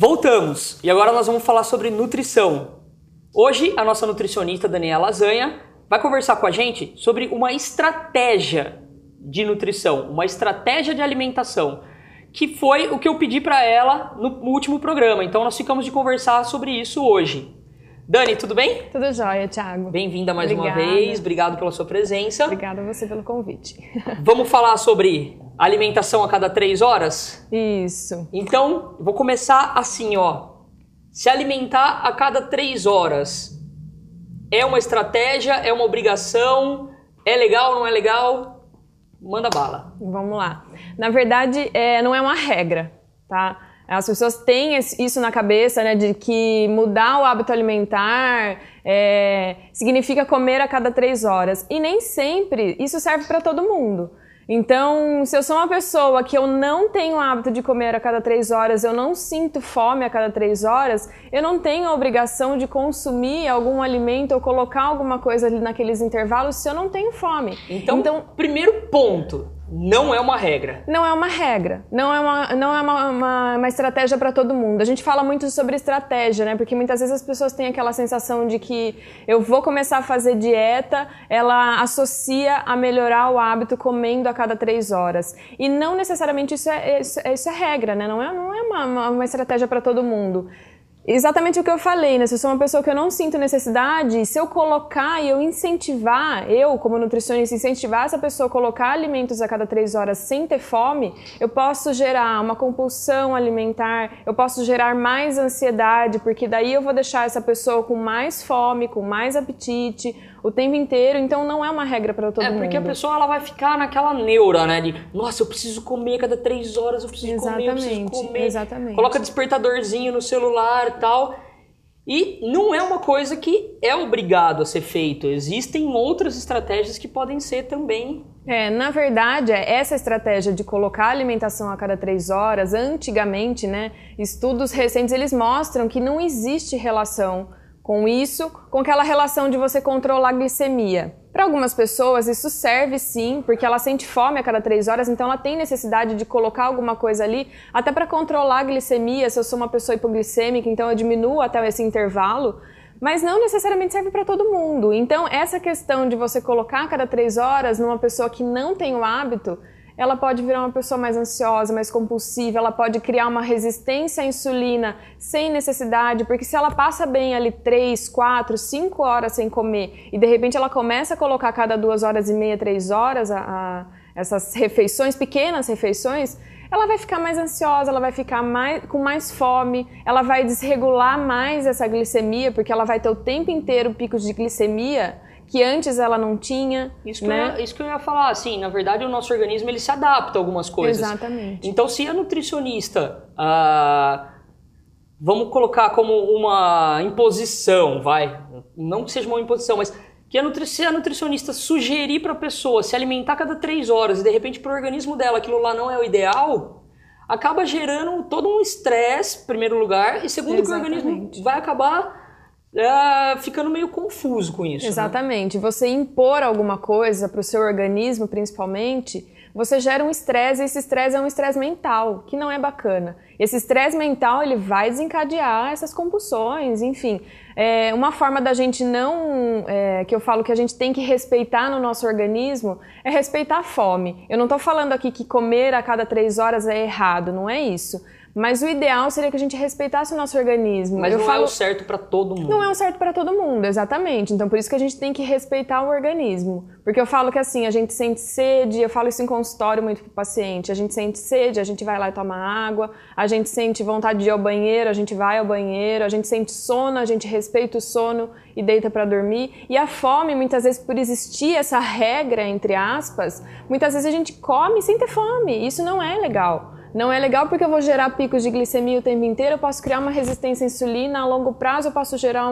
Voltamos e agora nós vamos falar sobre nutrição. Hoje a nossa nutricionista Daniela Azanha vai conversar com a gente sobre uma estratégia de nutrição, uma estratégia de alimentação, que foi o que eu pedi para ela no último programa. Então nós ficamos de conversar sobre isso hoje. Dani, tudo bem? Tudo jóia, Thiago. Bem-vinda mais uma vez, obrigado pela sua presença. Obrigada a você pelo convite. Vamos falar sobre alimentação a cada 3 horas? Isso. Então, vou começar assim, ó. Se alimentar a cada 3 horas é uma estratégia, é uma obrigação, é legal, não é legal? Manda bala. Vamos lá. Na verdade, não é uma regra, tá? As pessoas têm isso na cabeça, né, de que mudar o hábito alimentar significa comer a cada 3 horas. E nem sempre isso serve para todo mundo. Então, se eu sou uma pessoa que eu não tenho o hábito de comer a cada 3 horas, eu não sinto fome a cada 3 horas, eu não tenho a obrigação de consumir algum alimento ou colocar alguma coisa ali naqueles intervalos se eu não tenho fome. Então primeiro ponto, não é uma regra. Não é uma regra, não é uma estratégia para todo mundo. A gente fala muito sobre estratégia, né? Porque muitas vezes as pessoas têm aquela sensação de que eu vou começar a fazer dieta, ela associa a melhorar o hábito comendo a cada 3 horas. E não necessariamente isso é regra, né? Não é uma estratégia para todo mundo. Exatamente o que eu falei, né? Se eu sou uma pessoa que eu não sinto necessidade, se eu colocar e eu incentivar, eu como nutricionista, incentivar essa pessoa a colocar alimentos a cada 3 horas sem ter fome, eu posso gerar uma compulsão alimentar, eu posso gerar mais ansiedade, porque daí eu vou deixar essa pessoa com mais fome, com mais apetite, o tempo inteiro, então não é uma regra para todo mundo. Porque a pessoa ela vai ficar naquela neura, né? De, nossa, eu preciso comer a cada 3 horas, eu preciso comer. Exatamente. Coloca despertadorzinho no celular e tal. E não é uma coisa que é obrigado a ser feito. Existem outras estratégias que podem ser também. Na verdade, essa estratégia de colocar a alimentação a cada 3 horas, antigamente, né? Estudos recentes, eles mostram que não existe relação com isso, com aquela relação de você controlar a glicemia. Para algumas pessoas isso serve sim, porque ela sente fome a cada 3 horas, então ela tem necessidade de colocar alguma coisa ali, até para controlar a glicemia. Se eu sou uma pessoa hipoglicêmica, então eu diminuo até esse intervalo, mas não necessariamente serve para todo mundo. Então essa questão de você colocar a cada 3 horas numa pessoa que não tem o hábito, ela pode virar uma pessoa mais ansiosa, mais compulsiva, ela pode criar uma resistência à insulina sem necessidade, porque se ela passa bem ali 3, 4, 5 horas sem comer e de repente ela começa a colocar a cada 2 horas e meia, 3 horas essas refeições, pequenas refeições, ela vai ficar mais ansiosa, ela vai ficar com mais fome, ela vai desregular mais essa glicemia, porque ela vai ter o tempo inteiro picos de glicemia que antes ela não tinha. Isso que eu ia falar, assim, na verdade o nosso organismo ele se adapta a algumas coisas. Exatamente. Então se a nutricionista, vamos colocar como uma imposição, não que seja uma imposição, mas se a nutricionista sugerir para a pessoa se alimentar a cada 3 horas e de repente para o organismo dela aquilo lá não é o ideal, acaba gerando todo um estresse, em primeiro lugar, e segundo que o organismo vai acabar ficando meio confuso com isso. Exatamente. Né? Você impor alguma coisa para o seu organismo, principalmente, você gera um estresse, e esse estresse é um estresse mental, que não é bacana. Esse estresse mental, ele vai desencadear essas compulsões, enfim. Uma forma da gente que eu falo que a gente tem que respeitar no nosso organismo, é respeitar a fome. Eu não estou falando aqui que comer a cada 3 horas é errado, não é isso. Mas o ideal seria que a gente respeitasse o nosso organismo. Mas não é o certo para todo mundo. Não é o certo para todo mundo, exatamente. Então por isso que a gente tem que respeitar o organismo. Porque eu falo que assim, a gente sente sede, eu falo isso em consultório muito pro paciente, a gente sente sede, a gente vai lá e toma água, a gente sente vontade de ir ao banheiro, a gente vai ao banheiro, a gente sente sono, a gente respeita o sono e deita para dormir. E a fome, muitas vezes por existir essa regra, entre aspas, muitas vezes a gente come sem ter fome. Isso não é legal. Não é legal porque eu vou gerar picos de glicemia o tempo inteiro, eu posso criar uma resistência à insulina, a longo prazo eu posso gerar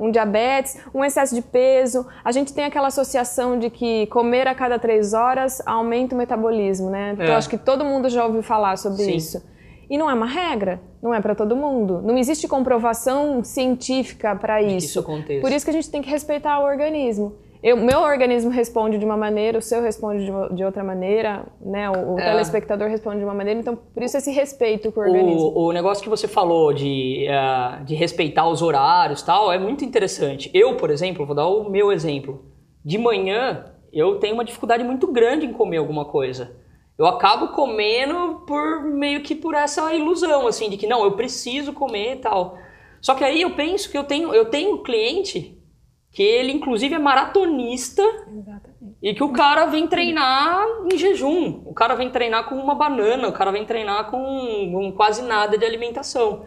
um diabetes, um excesso de peso. A gente tem aquela associação de que comer a cada 3 horas aumenta o metabolismo, né? Então, eu acho que todo mundo já ouviu falar sobre isso. E não é uma regra, não é para todo mundo. Não existe comprovação científica para isso. Isso aconteça. Por isso que a gente tem que respeitar o organismo. Meu organismo responde de uma maneira, o seu responde de outra maneira, né? O telespectador responde de uma maneira, então por isso esse respeito com o organismo. O negócio que você falou de respeitar os horários e tal é muito interessante. Eu, por exemplo, vou dar o meu exemplo. De manhã, eu tenho uma dificuldade muito grande em comer alguma coisa. Eu acabo comendo meio que por essa ilusão, assim, de que não, eu preciso comer e tal. Só que aí eu penso que eu tenho cliente que ele, inclusive, é maratonista. Exatamente. E que o cara vem treinar em jejum. O cara vem treinar com uma banana, o cara vem treinar com quase nada de alimentação.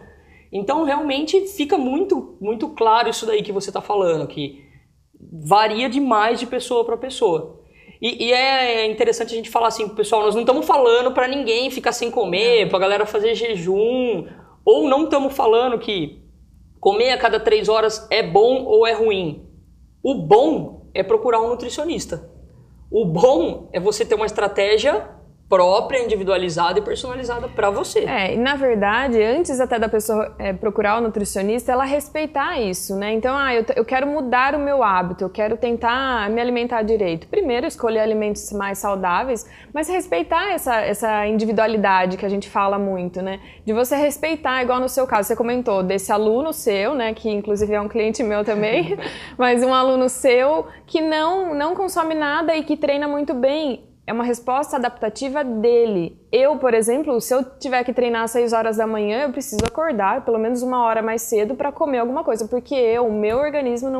Então, realmente, fica muito, muito claro isso daí que você está falando, que varia demais de pessoa para pessoa. E é interessante a gente falar assim, pessoal, nós não estamos falando para ninguém ficar sem comer, para galera fazer jejum, ou não estamos falando que comer a cada 3 horas é bom ou é ruim. O bom é procurar um nutricionista. O bom é você ter uma estratégia própria, individualizada e personalizada para você. E na verdade, antes até da pessoa procurar o nutricionista, ela respeitar isso, né? Então, eu quero mudar o meu hábito, eu quero tentar me alimentar direito. Primeiro, escolher alimentos mais saudáveis, mas respeitar essa individualidade que a gente fala muito, né? De você respeitar, igual no seu caso, você comentou desse aluno seu, né? Que inclusive é um cliente meu também, mas um aluno seu que não consome nada e que treina muito bem. É uma resposta adaptativa dele. Eu, por exemplo, se eu tiver que treinar às 6 horas da manhã, eu preciso acordar pelo menos 1 hora mais cedo para comer alguma coisa, porque o meu organismo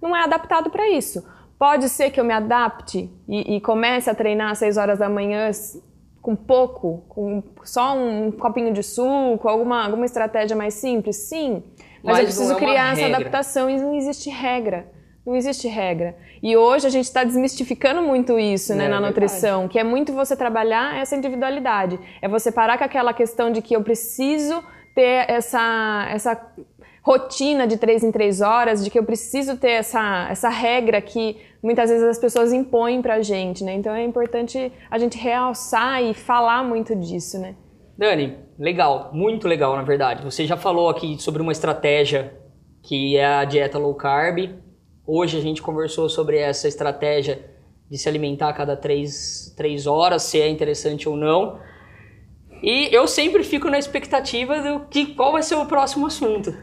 não é adaptado para isso. Pode ser que eu me adapte e comece a treinar às 6 horas da manhã com pouco, com só um copinho de suco, alguma estratégia mais simples? Sim, mas eu preciso criar essa adaptação e não existe regra. Não existe regra. E hoje a gente está desmistificando muito isso, né, na nutrição, que é muito você trabalhar essa individualidade. É você parar com aquela questão de que eu preciso ter essa rotina de 3 em 3 horas, de que eu preciso ter essa regra que muitas vezes as pessoas impõem pra gente, né? Então é importante a gente realçar e falar muito disso, né? Dani, legal, muito legal, na verdade. Você já falou aqui sobre uma estratégia que é a dieta low carb. Hoje a gente conversou sobre essa estratégia de se alimentar a cada 3 horas, se é interessante ou não. E eu sempre fico na expectativa qual vai ser o próximo assunto.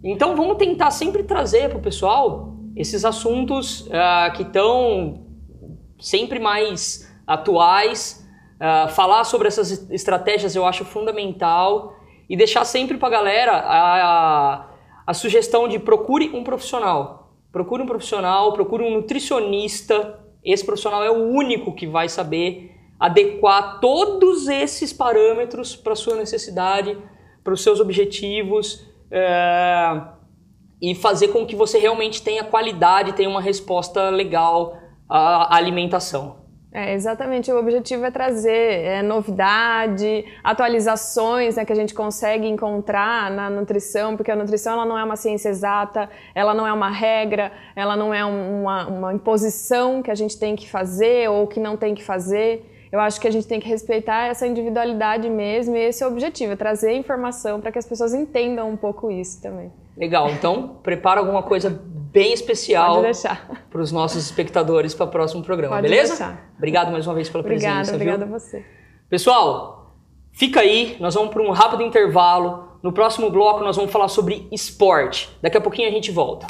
Então vamos tentar sempre trazer para o pessoal esses assuntos que estão sempre mais atuais. Falar sobre essas estratégias eu acho fundamental. E deixar sempre para a galera a sugestão de procure um profissional. Procure um profissional, procure um nutricionista. Esse profissional é o único que vai saber adequar todos esses parâmetros para a sua necessidade, para os seus objetivos e fazer com que você realmente tenha qualidade, tenha uma resposta legal à alimentação. Exatamente, o objetivo é trazer novidade, atualizações, né, que a gente consegue encontrar na nutrição, porque a nutrição ela não é uma ciência exata, ela não é uma regra, ela não é uma imposição que a gente tem que fazer ou que não tem que fazer. Eu acho que a gente tem que respeitar essa individualidade mesmo e esse é o objetivo, é trazer informação para que as pessoas entendam um pouco isso também. Legal, então prepara alguma coisa bem especial para os nossos espectadores para o próximo programa, Pode beleza? Deixar. Obrigado mais uma vez pela presença. Obrigada a você. Pessoal, fica aí, nós vamos para um rápido intervalo. No próximo bloco nós vamos falar sobre esporte. Daqui a pouquinho a gente volta.